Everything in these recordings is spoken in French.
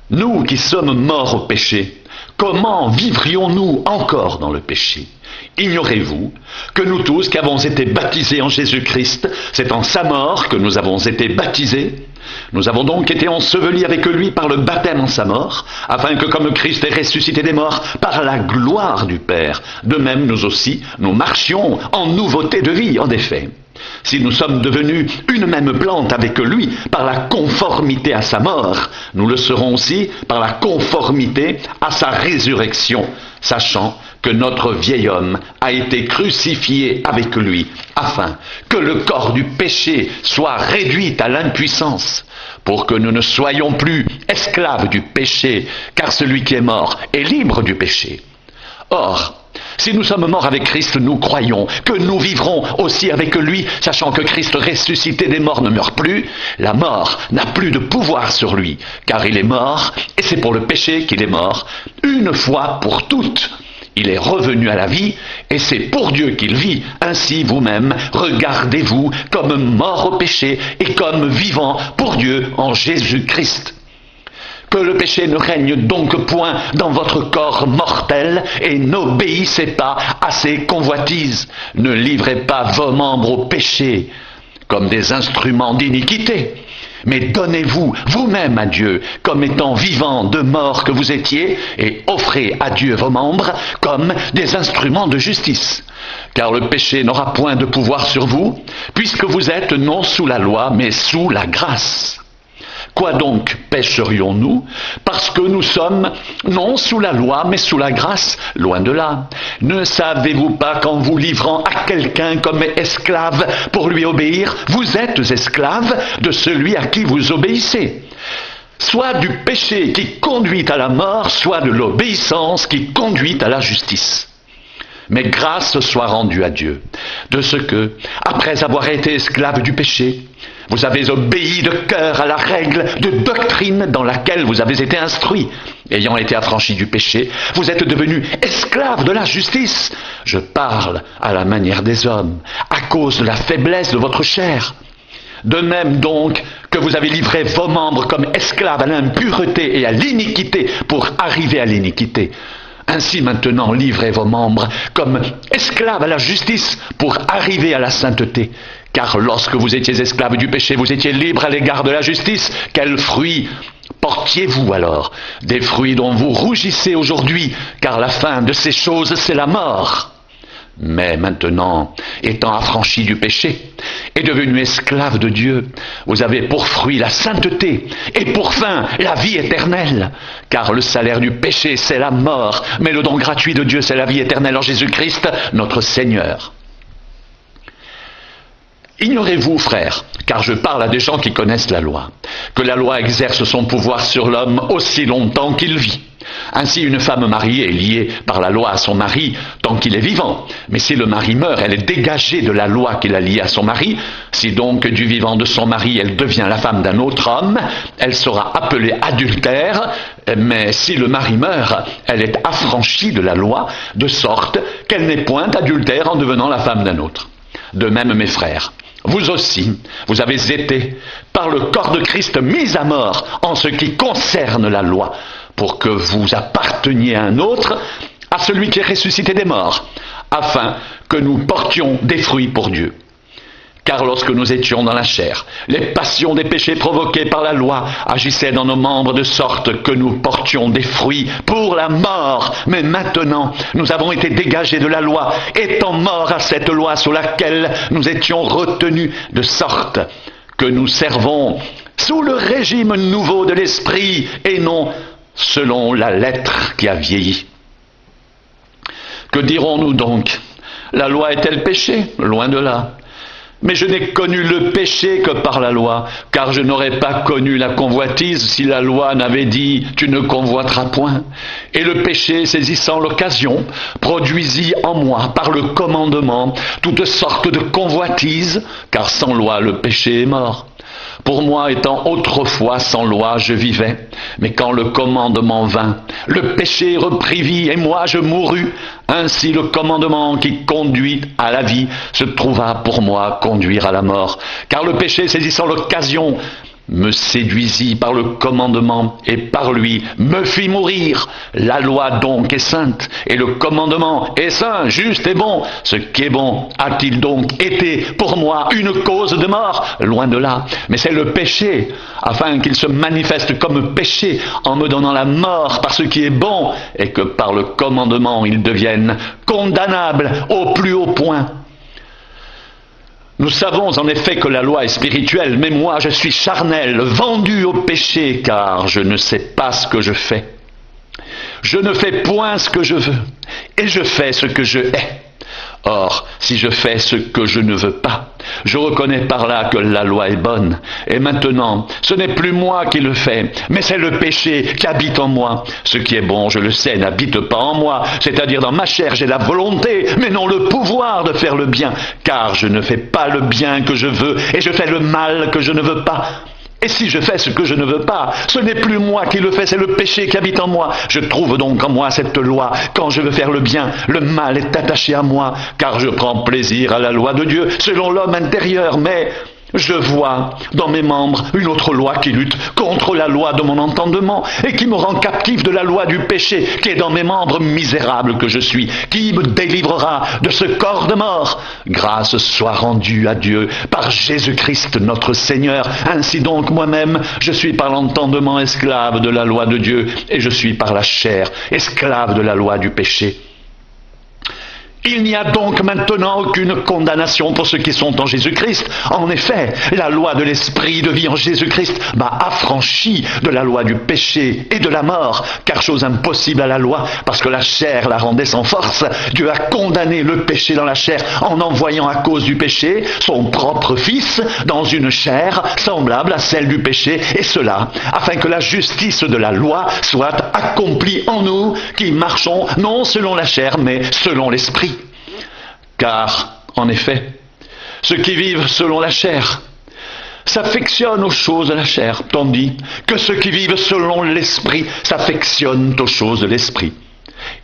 Nous qui sommes morts au péché, comment vivrions-nous encore dans le péché? Ignorez-vous que nous tous qui avons été baptisés en Jésus-Christ, c'est en sa mort que nous avons été baptisés? Nous avons donc été ensevelis avec lui par le baptême en sa mort, afin que comme Christ est ressuscité des morts par la gloire du Père, de même nous aussi, nous marchions en nouveauté de vie, en effet. Si nous sommes devenus une même plante avec lui par la conformité à sa mort, nous le serons aussi par la conformité à sa résurrection, sachant que notre vieil homme a été crucifié avec lui, afin que le corps du péché soit réduit à l'impuissance, pour que nous ne soyons plus esclaves du péché, car celui qui est mort est libre du péché. Or, si nous sommes morts avec Christ, nous croyons que nous vivrons aussi avec lui, sachant que Christ ressuscité des morts ne meurt plus. La mort n'a plus de pouvoir sur lui, car il est mort, et c'est pour le péché qu'il est mort, une fois pour toutes. Il est revenu à la vie, et c'est pour Dieu qu'il vit. Ainsi vous-même, regardez-vous comme mort au péché et comme vivant pour Dieu en Jésus-Christ. Que le péché ne règne donc point dans votre corps mortel et n'obéissez pas à ses convoitises. Ne livrez pas vos membres au péché comme des instruments d'iniquité, mais donnez-vous vous-même à Dieu comme étant vivants de mort que vous étiez et offrez à Dieu vos membres comme des instruments de justice. Car le péché n'aura point de pouvoir sur vous, puisque vous êtes non sous la loi, mais sous la grâce. Quoi donc pécherions-nous? Parce que nous sommes non sous la loi, mais sous la grâce, loin de là. Ne savez-vous pas qu'en vous livrant à quelqu'un comme esclave pour lui obéir, vous êtes esclave de celui à qui vous obéissez? Soit du péché qui conduit à la mort, soit de l'obéissance qui conduit à la justice. Mais grâce soit rendue à Dieu, de ce que, après avoir été esclave du péché, vous avez obéi de cœur à la règle de doctrine dans laquelle vous avez été instruits. Ayant été affranchis du péché, vous êtes devenus esclaves de la justice. Je parle à la manière des hommes, à cause de la faiblesse de votre chair. De même donc que vous avez livré vos membres comme esclaves à l'impureté et à l'iniquité pour arriver à l'iniquité. Ainsi maintenant, livrez vos membres comme esclaves à la justice pour arriver à la sainteté. Car lorsque vous étiez esclaves du péché, vous étiez libres à l'égard de la justice. Quels fruits portiez-vous alors? Des fruits dont vous rougissez aujourd'hui, car la fin de ces choses, c'est la mort. Mais maintenant, étant affranchis du péché et devenus esclaves de Dieu, vous avez pour fruit la sainteté et pour fin la vie éternelle. Car le salaire du péché, c'est la mort, mais le don gratuit de Dieu, c'est la vie éternelle en Jésus-Christ, notre Seigneur. Ignorez-vous, frères, car je parle à des gens qui connaissent la loi, que la loi exerce son pouvoir sur l'homme aussi longtemps qu'il vit. Ainsi, une femme mariée est liée par la loi à son mari tant qu'il est vivant. Mais si le mari meurt, elle est dégagée de la loi qui l'a liée à son mari. Si donc du vivant de son mari, elle devient la femme d'un autre homme, elle sera appelée adultère. Mais si le mari meurt, elle est affranchie de la loi, de sorte qu'elle n'est point adultère en devenant la femme d'un autre. De même, mes frères, vous aussi, vous avez été, par le corps de Christ, mis à mort en ce qui concerne la loi, pour que vous apparteniez à un autre, à celui qui est ressuscité des morts, afin que nous portions des fruits pour Dieu. Car lorsque nous étions dans la chair, les passions des péchés provoqués par la loi agissaient dans nos membres de sorte que nous portions des fruits pour la mort. Mais maintenant, nous avons été dégagés de la loi, étant morts à cette loi sous laquelle nous étions retenus, de sorte que nous servons sous le régime nouveau de l'esprit et non selon la lettre qui a vieilli. Que dirons-nous donc? La loi est-elle péché? Loin de là. Mais je n'ai connu le péché que par la loi, car je n'aurais pas connu la convoitise si la loi n'avait dit « tu ne convoiteras point ». Et le péché, saisissant l'occasion, produisit en moi, par le commandement, toutes sortes de convoitises, car sans loi le péché est mort. Pour moi, étant autrefois sans loi, je vivais, mais quand le commandement vint, le péché reprit vie, et moi je mourus. Ainsi le commandement qui conduit à la vie se trouva pour moi conduire à la mort. Car le péché, saisissant l'occasion, me séduisit par le commandement et par lui me fit mourir. La loi donc est sainte et le commandement est saint, juste et bon. Ce qui est bon a-t-il donc été pour moi une cause de mort? Loin de là, mais c'est le péché, afin qu'il se manifeste comme péché en me donnant la mort par ce qui est bon et que par le commandement il devienne condamnable au plus haut point. Nous savons en effet que la loi est spirituelle, mais moi je suis charnel, vendu au péché, car je ne sais pas ce que je fais. Je ne fais point ce que je veux, et je fais ce que je hais. Or, si je fais ce que je ne veux pas, je reconnais par là que la loi est bonne. Et maintenant, ce n'est plus moi qui le fais, mais c'est le péché qui habite en moi. Ce qui est bon, je le sais, n'habite pas en moi, c'est-à-dire dans ma chair, j'ai la volonté, mais non le pouvoir de faire le bien, car je ne fais pas le bien que je veux, et je fais le mal que je ne veux pas. Et si je fais ce que je ne veux pas, ce n'est plus moi qui le fais, c'est le péché qui habite en moi. Je trouve donc en moi cette loi. Quand je veux faire le bien, le mal est attaché à moi, car je prends plaisir à la loi de Dieu, selon l'homme intérieur, mais je vois dans mes membres une autre loi qui lutte contre la loi de mon entendement et qui me rend captif de la loi du péché qui est dans mes membres, misérable que je suis, qui me délivrera de ce corps de mort. Grâce soit rendue à Dieu par Jésus-Christ notre Seigneur. Ainsi donc moi-même, je suis par l'entendement esclave de la loi de Dieu et je suis par la chair esclave de la loi du péché. Il n'y a donc maintenant aucune condamnation pour ceux qui sont en Jésus-Christ. En effet, la loi de l'esprit de vie en Jésus-Christ m'a affranchi de la loi du péché et de la mort, car chose impossible à la loi, parce que la chair la rendait sans force. Dieu a condamné le péché dans la chair en envoyant à cause du péché son propre Fils dans une chair semblable à celle du péché, et cela afin que la justice de la loi soit accomplie en nous qui marchons non selon la chair mais selon l'esprit. Car, en effet, ceux qui vivent selon la chair s'affectionnent aux choses de la chair, tandis que ceux qui vivent selon l'esprit s'affectionnent aux choses de l'esprit.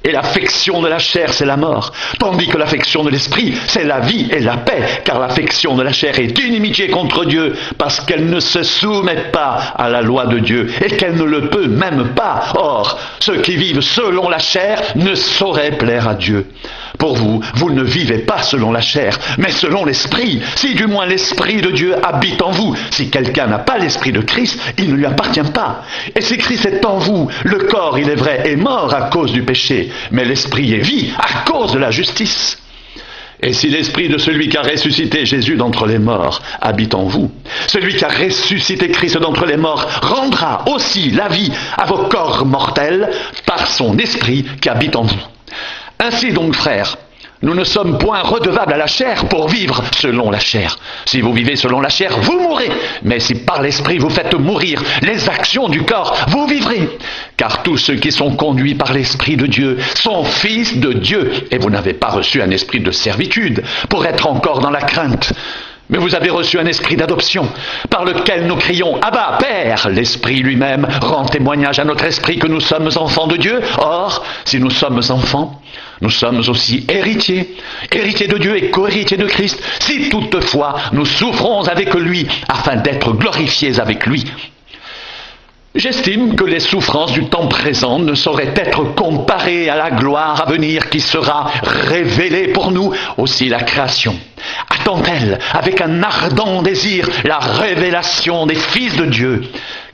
Et l'affection de la chair, c'est la mort, tandis que l'affection de l'esprit, c'est la vie et la paix, car l'affection de la chair est inimitié contre Dieu, parce qu'elle ne se soumet pas à la loi de Dieu, et qu'elle ne le peut même pas. Or, ceux qui vivent selon la chair ne sauraient plaire à Dieu. Pour vous, vous ne vivez pas selon la chair, mais selon l'esprit, si du moins l'esprit de Dieu habite en vous. Si quelqu'un n'a pas l'esprit de Christ, il ne lui appartient pas. Et si Christ est en vous, le corps, il est vrai, est mort à cause du péché, mais l'esprit est vie à cause de la justice. Et si l'esprit de celui qui a ressuscité Jésus d'entre les morts habite en vous, celui qui a ressuscité Christ d'entre les morts rendra aussi la vie à vos corps mortels par son esprit qui habite en vous. Ainsi donc, frères, nous ne sommes point redevables à la chair pour vivre selon la chair. Si vous vivez selon la chair, vous mourrez. Mais si par l'esprit vous faites mourir les actions du corps, vous vivrez. Car tous ceux qui sont conduits par l'esprit de Dieu sont fils de Dieu. Et vous n'avez pas reçu un esprit de servitude pour être encore dans la crainte. Mais vous avez reçu un esprit d'adoption, par lequel nous crions « Abba, Père !» L'Esprit lui-même rend témoignage à notre esprit que nous sommes enfants de Dieu. Or, si nous sommes enfants, nous sommes aussi héritiers, héritiers de Dieu et co-héritiers de Christ, si toutefois nous souffrons avec lui, afin d'être glorifiés avec lui. J'estime que les souffrances du temps présent ne sauraient être comparées à la gloire à venir qui sera révélée pour nous. Aussi la création attend-elle avec un ardent désir la révélation des fils de Dieu,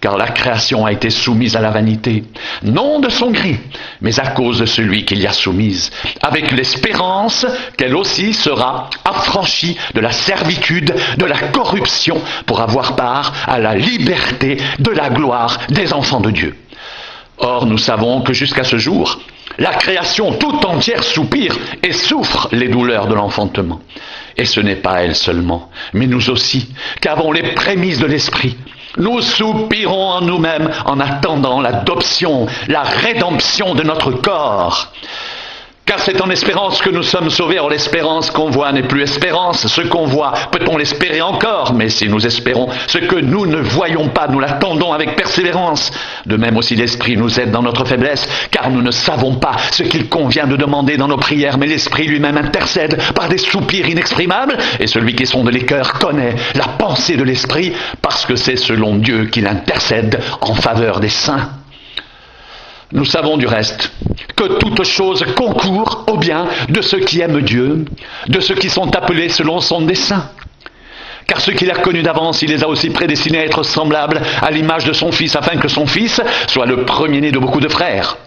car la création a été soumise à la vanité, non de son gré, mais à cause de celui qui l'y a soumise, avec l'espérance qu'elle aussi sera affranchie de la servitude, de la corruption, pour avoir part à la liberté de la gloire des enfants de Dieu. Or, nous savons que jusqu'à ce jour, la création tout entière soupire et souffre les douleurs de l'enfantement. Et ce n'est pas elle seulement, mais nous aussi, qu'avons les prémices de l'esprit. Nous soupirons en nous-mêmes en attendant l'adoption, la rédemption de notre corps. Car c'est en espérance que nous sommes sauvés. Or l'espérance qu'on voit n'est plus espérance. Ce qu'on voit, peut-on l'espérer encore? Mais si nous espérons ce que nous ne voyons pas, nous l'attendons avec persévérance. De même aussi l'Esprit nous aide dans notre faiblesse, car nous ne savons pas ce qu'il convient de demander dans nos prières, mais l'Esprit lui-même intercède par des soupirs inexprimables, et celui qui sonde les cœurs connaît la pensée de l'Esprit, parce que c'est selon Dieu qu'il intercède en faveur des saints. Nous savons du reste que toute chose concourt au bien de ceux qui aiment Dieu, de ceux qui sont appelés selon son dessein. Car ceux qu'il a connus d'avance, il les a aussi prédestinés à être semblables à l'image de son Fils, afin que son Fils soit le premier-né de beaucoup de frères.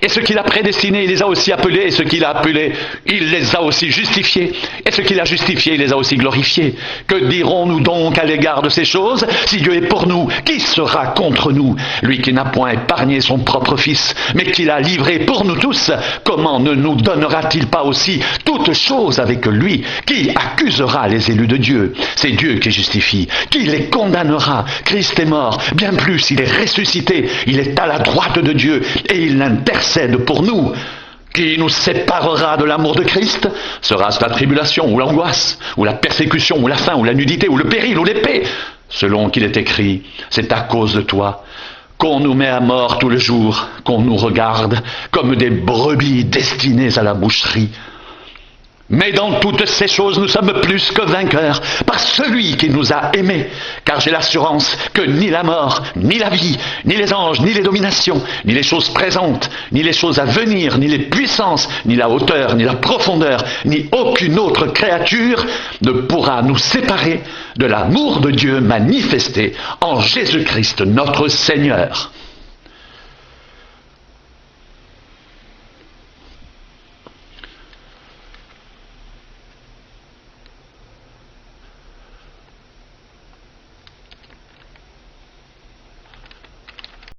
Et ceux qu'il a prédestinés, il les a aussi appelés, et ceux qu'il a appelés, il les a aussi justifiés, et ceux qu'il a justifiés, il les a aussi glorifiés. Que dirons-nous donc à l'égard de ces choses? Si Dieu est pour nous, qui sera contre nous? Lui qui n'a point épargné son propre Fils, mais qui l'a livré pour nous tous, comment ne nous donnera-t-il pas aussi toutes choses avec lui? Qui accusera les élus de Dieu? C'est Dieu qui justifie. Qui les condamnera? Christ est mort, bien plus, il est ressuscité, il est à la droite de Dieu, et il intercède pour nous. Qui nous séparera de l'amour de Christ? Sera-ce la tribulation, ou l'angoisse, ou la persécution, ou la faim, ou la nudité, ou le péril, ou l'épée? Selon qu'il est écrit, c'est à cause de toi qu'on nous met à mort tout le jour, qu'on nous regarde comme des brebis destinées à la boucherie. Mais dans toutes ces choses, nous sommes plus que vainqueurs par celui qui nous a aimés. Car j'ai l'assurance que ni la mort, ni la vie, ni les anges, ni les dominations, ni les choses présentes, ni les choses à venir, ni les puissances, ni la hauteur, ni la profondeur, ni aucune autre créature ne pourra nous séparer de l'amour de Dieu manifesté en Jésus-Christ notre Seigneur.